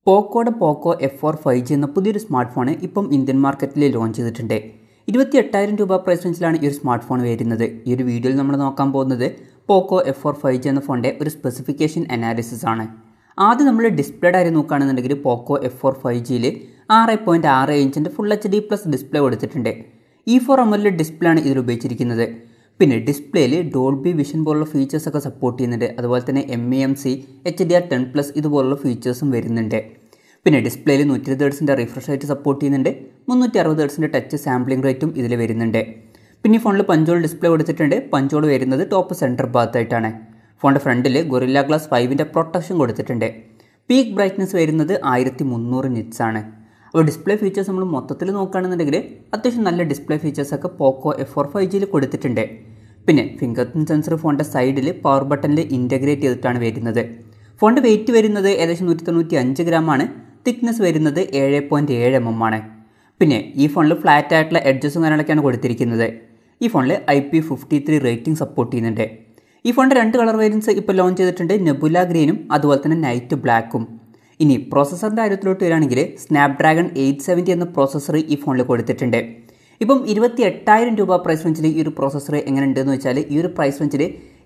പോക്കോയുടെ പോക്കോ F4 5G എന്ന പുതിയൊരു smart phone ഇപ്പം ഇന്ത്യൻ മാർക്കറ്റിൽ ലോഞ്ച് ചെയ്തിട്ടുണ്ട്. 28,000 രൂപ പ്രൈസ് റേഞ്ചിലാണ് ഈ ഒരു സ്മാർട്ട് ഫോൺ വരുന്നത്. ഈ ഒരു വീഡിയോയിൽ നമ്മൾ നോക്കാൻ പോകുന്നത് പോക്കോ F4 5G എന്ന ഫോണിൻ്റെ ഒരു സ്പെസിഫിക്കേഷൻ അനാലിസിസ് ആണ്. ആദ്യം നമ്മൾ ഡിസ്പ്ലേയുടെ കാര്യം നോക്കുകയാണെന്നുണ്ടെങ്കിൽ പോക്കോ F4 5Gയിൽ 6.6 ഇഞ്ചിൻ്റെ ഫുൾ HD+ ഡിസ്പ്ലേ കൊടുത്തിട്ടുണ്ട്. E4 amoled ഡിസ്പ്ലേ ആണ് ഇതിൽ ഉപയോഗിച്ചിരിക്കുന്നത്. പിന്നെ ഡിസ്പ്ലേയിൽ ഡോൾബി വിഷൻ പോലുള്ള ഫീച്ചേഴ്സൊക്കെ സപ്പോർട്ട് ചെയ്യുന്നുണ്ട്. അതുപോലെ തന്നെ MEMC HDR10+ ഇതുപോലുള്ള ഫീച്ചേഴ്സും വരുന്നുണ്ട്. പിന്നെ ഡിസ്പ്ലേയിൽ 120 ഹെർട്സിൻ്റെ റിഫ്രഷ് റേറ്റ് സപ്പോർട്ട് ചെയ്യുന്നുണ്ട്. 360 ഹെർട്സിൻ്റെ ടച്ച് സാമ്പിളിംഗ് റേറ്റും ഇതിൽ വരുന്നുണ്ട്. പിന്നെ ഈ ഫോണിൽ പഞ്ചോൾ ഡിസ്പ്ലേ കൊടുത്തിട്ടുണ്ട്. പഞ്ചോൾ വരുന്നത് ടോപ്പ് സെൻറ്റർ ഭാഗത്തായിട്ടാണ്. ഫോണിൻ്റെ ഫ്രണ്ടിൽ ഗൊറില്ല ഗ്ലാസ് 5ൻ്റെ പ്രൊട്ടക്ഷൻ കൊടുത്തിട്ടുണ്ട്. പീക്ക് ബ്രൈറ്റ്നസ് വരുന്നത് 1300 നിറ്റ്സ് ആണ്. അപ്പോൾ ഡിസ്പ്ലേ ഫീച്ചേഴ്സ് നമ്മൾ മൊത്തത്തിൽ നോക്കുകയാണെന്നുണ്ടെങ്കിൽ അത്യാവശ്യം നല്ല ഡിസ്പ്ലേ ഫീച്ചേഴ്സൊക്കെ പോക്കോ F4 5Gയിൽ കൊടുത്തിട്ടുണ്ട്. പിന്നെ ഫിംഗർ പ്രിൻറ്റ് സെൻസർ ഫോണിൻ്റെ സൈഡിൽ പവർ ബട്ടണിൽ ഇൻറ്റഗ്രേറ്റ് ചെയ്തിട്ടാണ് വരുന്നത്. ഫോണിൻ്റെ വെയിറ്റ് വരുന്നത് ഏകദേശം 195 ഗ്രാമാണ്. തിക്നെസ് വരുന്നത് 7.7 mm ആണ്. പിന്നെ ഈ ഫോണിൽ ഫ്ലാറ്റ് ആയിട്ടുള്ള എഡ്ജസും കാര്യങ്ങളൊക്കെയാണ് കൊടുത്തിരിക്കുന്നത്. ഈ ഫോണിൽ IP53 റേറ്റിംഗ് സപ്പോർട്ട് ചെയ്യുന്നുണ്ട്. ഈ ഫോണിൻ്റെ 2 കളർ വേരിയൻസ് ഇപ്പോൾ ലോഞ്ച് ചെയ്തിട്ടുണ്ട്. നെബുല ഗ്രീനും അതുപോലെ തന്നെ നൈറ്റ് ബ്ലാക്കും. ഇനി പ്രോസസ്സറിൻ്റെ കാര്യത്തിലോട്ട് വരികയാണെങ്കിൽ സ്നാപ്ഡ്രാഗൺ 870 എന്ന പ്രോസസ്സർ ഈ ഫോണിൽ കൊടുത്തിട്ടുണ്ട്. ഇപ്പം 28,000 രൂപ പ്രൈസ് റേഞ്ചിൽ ഈ ഒരു പ്രോസസ്സർ എങ്ങനെ ഉണ്ടെന്ന് വെച്ചാൽ ഈ ഒരു പ്രൈസ് റേഞ്ചിൽ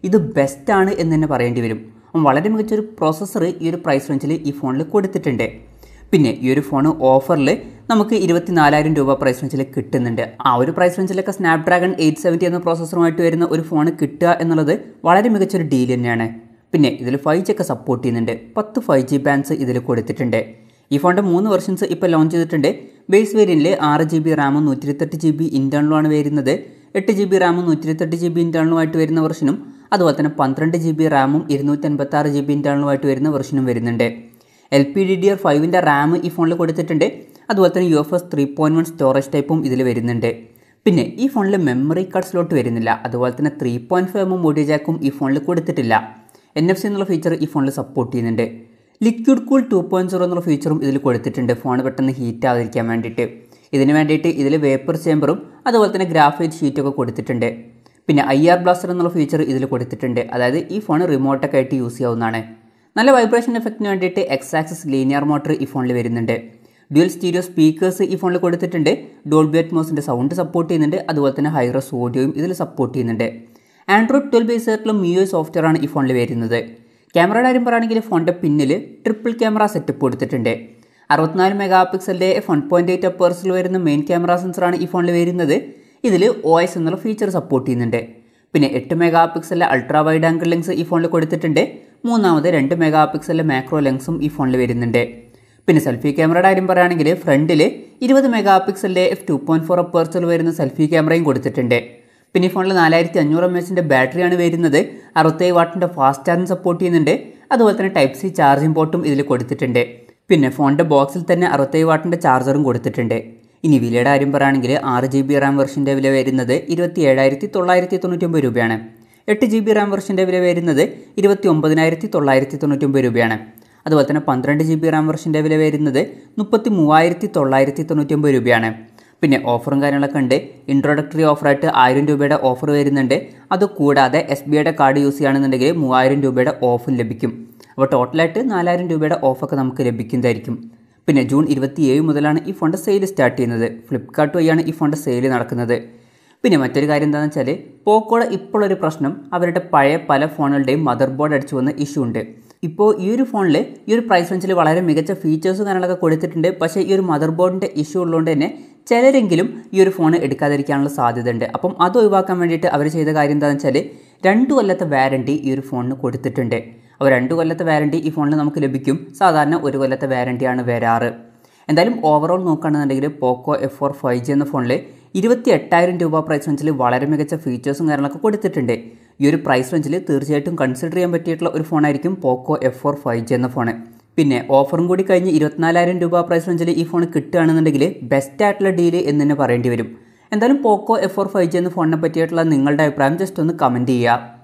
ഇത് ബെസ്റ്റാണ് എന്ന് തന്നെ പറയേണ്ടി വരും. വളരെ മികച്ചൊരു പ്രോസസ്സർ ഈ ഒരു പ്രൈസ് റേഞ്ചിൽ ഈ ഫോണിൽ കൊടുത്തിട്ടുണ്ട്. പിന്നെ ഈ ഒരു ഫോൺ ഓഫറിൽ നമുക്ക് 24,000 രൂപ പ്രൈസ് റേഞ്ചിൽ കിട്ടുന്നുണ്ട്. ആ ഒരു പ്രൈസ് റേഞ്ചിലൊക്കെ സ്നാപ്ഡ്രാഗൺ 870 എന്ന പ്രോസസ്സറുമായിട്ട് വരുന്ന ഒരു ഫോൺ കിട്ടുക എന്നുള്ളത് വളരെ മികച്ചൊരു ഡീൽ തന്നെയാണ്. പിന്നെ ഇതിൽ 5G ഒക്കെ സപ്പോർട്ട് ചെയ്യുന്നുണ്ട്. 10 5G ബാൻഡ്സ് ഇതിൽ കൊടുത്തിട്ടുണ്ട്. ഈ ഫോണിൻ്റെ 3 വെർഷൻസ് ഇപ്പോൾ ലോഞ്ച് ചെയ്തിട്ടുണ്ട്. ബേസ് വേരിയൻറ്റിൽ 6GB റാമും 128GB ഇൻറ്റേർണലുമാണ് വരുന്നത്. 8GB റാമും 128GB ഇൻറ്റേർണലുമായിട്ട് വരുന്ന വെർഷനും അതുപോലെ തന്നെ 12GB റാമും 256GB ഇൻറ്റേർണലുമായിട്ട് വരുന്ന വെർഷനും വരുന്നുണ്ട്. LPDDR5ൻ്റെ റാം ഈ ഫോണിൽ കൊടുത്തിട്ടുണ്ട്. അതുപോലെ തന്നെ UFS 3.1 സ്റ്റോറേജ് ടൈപ്പും ഇതിൽ വരുന്നുണ്ട്. പിന്നെ ഈ ഫോണിൽ മെമ്മറി കാർഡ് സ്ലോട്ട് വരുന്നില്ല. അതുപോലെ തന്നെ 3.5mm ഓഡിയോ ജാക്കും ഈ ഫോണിൽ കൊടുത്തിട്ടില്ല. NFC എന്നുള്ള ഫീച്ചർ ഈ ഫോണിൽ സപ്പോർട്ട് ചെയ്യുന്നുണ്ട്. ലിക്വിഡ് കൂൾ 2.0 എന്നുള്ള ഫീച്ചറും ഇതിൽ കൊടുത്തിട്ടുണ്ട്. ഫോൺ പെട്ടെന്ന് ഹീറ്റ് ആകാതിരിക്കാൻ വേണ്ടിയിട്ട്. ഇതിന് വേണ്ടിയിട്ട് ഇതിൽ വേപ്പർ ചേമ്പറും അതുപോലെ തന്നെ ഗ്രാഫൈറ്റ് ഷീറ്റൊക്കെ കൊടുത്തിട്ടുണ്ട്. പിന്നെ IR ബ്ലാസ്റ്റർ എന്നുള്ള ഫീച്ചർ ഇതിൽ കൊടുത്തിട്ടുണ്ട്. അതായത് ഈ ഫോൺ റിമോട്ടൊക്കെ ആയിട്ട് യൂസ് ചെയ്യാവുന്നതാണ്. നല്ല വൈബ്രേഷൻ എഫക്റ്റിന് വേണ്ടിയിട്ട് X-ആക്സിസ് ലീനിയർ മോട്ടർ ഈ ഫോണിൽ വരുന്നുണ്ട്. ഡ്യുവൽ സ്റ്റീരിയോ സ്പീക്കേഴ്സ് ഈ ഫോണിൽ കൊടുത്തിട്ടുണ്ട്. ഡോൾബി അറ്റ്മോസിൻ്റെ സൗണ്ട് സപ്പോർട്ട് ചെയ്യുന്നുണ്ട്. അതുപോലെ തന്നെ ഹൈറസ് ഓഡിയോയും ഇതിൽ സപ്പോർട്ട് ചെയ്യുന്നുണ്ട്. Android 12 ബേസ് ആയിട്ടുള്ള MIUI സോഫ്റ്റ്വെയർ ആണ് ഈ ഫോണിൽ വരുന്നത്. ക്യാമറയുടെ കാര്യം പറയുകയാണെങ്കിൽ ഫോണിൻ്റെ പിന്നിൽ ട്രിപ്പിൾ ക്യാമറ സെറ്റപ്പ് കൊടുത്തിട്ടുണ്ട്. 64 മെഗാപിക്സലിൻ്റെ f1.8 അപ്പേഴ്സിൽ വരുന്ന മെയിൻ ക്യാമറ സെൻസറാണ് ഈ ഫോണിൽ വരുന്നത്. ഇതിൽ OS എന്നുള്ള ഫീച്ചർ സപ്പോർട്ട് ചെയ്യുന്നുണ്ട്. പിന്നെ 8 മെഗാപിക്സലിലെ അൾട്രാ വൈഡ് ആംഗിൾ ലെൻസ് ഈ ഫോണിൽ കൊടുത്തിട്ടുണ്ട്. മൂന്നാമത് 2 മെഗാപിക്സലിലെ മാക്രോ ലെൻസും ഈ ഫോണിൽ വരുന്നുണ്ട്. പിന്നെ സെൽഫി ക്യാമറയുടെ കാര്യം പറയുകയാണെങ്കിൽ ഫ്രണ്ടിൽ 20 മെഗാപിക്സലിൻ്റെ f2.4 അപ്പേഴ്സിൽ വരുന്ന സെൽഫി ക്യാമറയും കൊടുത്തിട്ടുണ്ട്. പിന്നെ ഈ ഫോണിൽ 4500 mAhൻ്റെ ബാറ്ററിയാണ് വരുന്നത്. 67 വാട്ടിൻ്റെ ഫാസ്റ്റ് ചാർജിങ് സപ്പോർട്ട് ചെയ്യുന്നുണ്ട്. അതുപോലെ തന്നെ Type-C ചാർജിങ് പോർട്ടും ഇതിൽ കൊടുത്തിട്ടുണ്ട്. പിന്നെ ഫോണിൻ്റെ ബോക്സിൽ തന്നെ 67 വാട്ടിൻ്റെ ചാർജറും കൊടുത്തിട്ടുണ്ട്. ഇനി വിലയുടെ കാര്യം പറയുകയാണെങ്കിൽ 6GB റാം വെർഷൻ്റെ വില വരുന്നത് 27,999 രൂപയാണ്. 8GB റാം വെർഷൻ്റെ വില വരുന്നത് 29,999 രൂപയാണ്. അതുപോലെ തന്നെ 12GB റാം വെർഷൻ്റെ വില വരുന്നത് 33,999 രൂപയാണ്. പിന്നെ ഓഫറും കാര്യങ്ങളൊക്കെ ഉണ്ട്. ഇൻട്രോഡക്ടറി ഓഫറായിട്ട് 1000 രൂപയുടെ ഓഫർ വരുന്നുണ്ട്. അതുകൂടാതെ SBIയുടെ കാർഡ് യൂസ് ചെയ്യുകയാണെന്നുണ്ടെങ്കിൽ 3000 രൂപയുടെ ഓഫും ലഭിക്കും. അപ്പോൾ ടോട്ടലായിട്ട് 4000 രൂപയുടെ ഓഫൊക്കെ നമുക്ക് ലഭിക്കുന്നതായിരിക്കും. പിന്നെ ജൂൺ 27 മുതലാണ് ഈ ഫോണിൻ്റെ സെയിൽ സ്റ്റാർട്ട് ചെയ്യുന്നത്. ഫ്ലിപ്കാർട്ട് വഴിയാണ് ഈ ഫോണിൻ്റെ സെയിൽ നടക്കുന്നത്. പിന്നെ മറ്റൊരു കാര്യം എന്താണെന്ന് വെച്ചാൽ പോക്കോയുടെ ഇപ്പോഴൊരു പ്രശ്നം അവരുടെ പഴയ പല ഫോണുകളുടെയും മദർ ബോർഡ് അടിച്ചു വന്ന ഇഷ്യൂ ഉണ്ട്. ഇപ്പോൾ ഈ ഒരു ഫോണിൽ ഈ ഒരു പ്രൈസ് റേഞ്ചിൽ വളരെ മികച്ച ഫീച്ചേഴ്സും കാര്യങ്ങളൊക്കെ കൊടുത്തിട്ടുണ്ട്. പക്ഷേ ഈ ഒരു മദർ ബോർഡിൻ്റെ ഇഷ്യൂ ഉള്ളതുകൊണ്ട് തന്നെ ചിലരെങ്കിലും ഈ ഒരു ഫോൺ എടുക്കാതിരിക്കാനുള്ള സാധ്യത ഉണ്ട്. അപ്പം അത് ഒഴിവാക്കാൻ വേണ്ടിയിട്ട് അവർ ചെയ്ത കാര്യം എന്താണെന്ന് വെച്ചാൽ 2 കൊല്ലത്തെ വാറണ്ടി ഈ ഒരു ഫോണിന് കൊടുത്തിട്ടുണ്ട്. അപ്പോൾ 2 കൊല്ലത്തെ വാറണ്ടി ഈ ഫോണിൽ നമുക്ക് ലഭിക്കും. സാധാരണ 1 കൊല്ലത്തെ വാറണ്ടിയാണ് വരാറ്. എന്തായാലും ഓവറോൾ നോക്കുകയാണെന്നുണ്ടെങ്കിൽ പോക്കോ F4 5G എന്ന ഫോണിൽ 28,000 രൂപ പ്രൈസ് റേഞ്ചിൽ വളരെ മികച്ച ഫീച്ചേഴ്സും കാര്യങ്ങളൊക്കെ കൊടുത്തിട്ടുണ്ട്. ഈ ഒരു പ്രൈസ് റേഞ്ചിൽ തീർച്ചയായിട്ടും കൺസിഡർ ചെയ്യാൻ പറ്റിയിട്ടുള്ള ഒരു ഫോണായിരിക്കും പോക്കോ F4 5G എന്ന ഫോൺ. പിന്നെ ഓഫറും കൂടി കഴിഞ്ഞ് 24,000 രൂപ പ്രൈസ് റേഞ്ചിൽ ഈ ഫോൺ കിട്ടുകയാണെന്നുണ്ടെങ്കിൽ ബെസ്റ്റ് ആയിട്ടുള്ള ഡീല് എന്ന് തന്നെ പറയേണ്ടി വരും. എന്തായാലും പോക്കോ F4 5G എന്ന ഫോണിനെ പറ്റിയിട്ടുള്ള നിങ്ങളുടെ അഭിപ്രായം ജസ്റ്റ് ഒന്ന് കമൻറ്റ് ചെയ്യുക.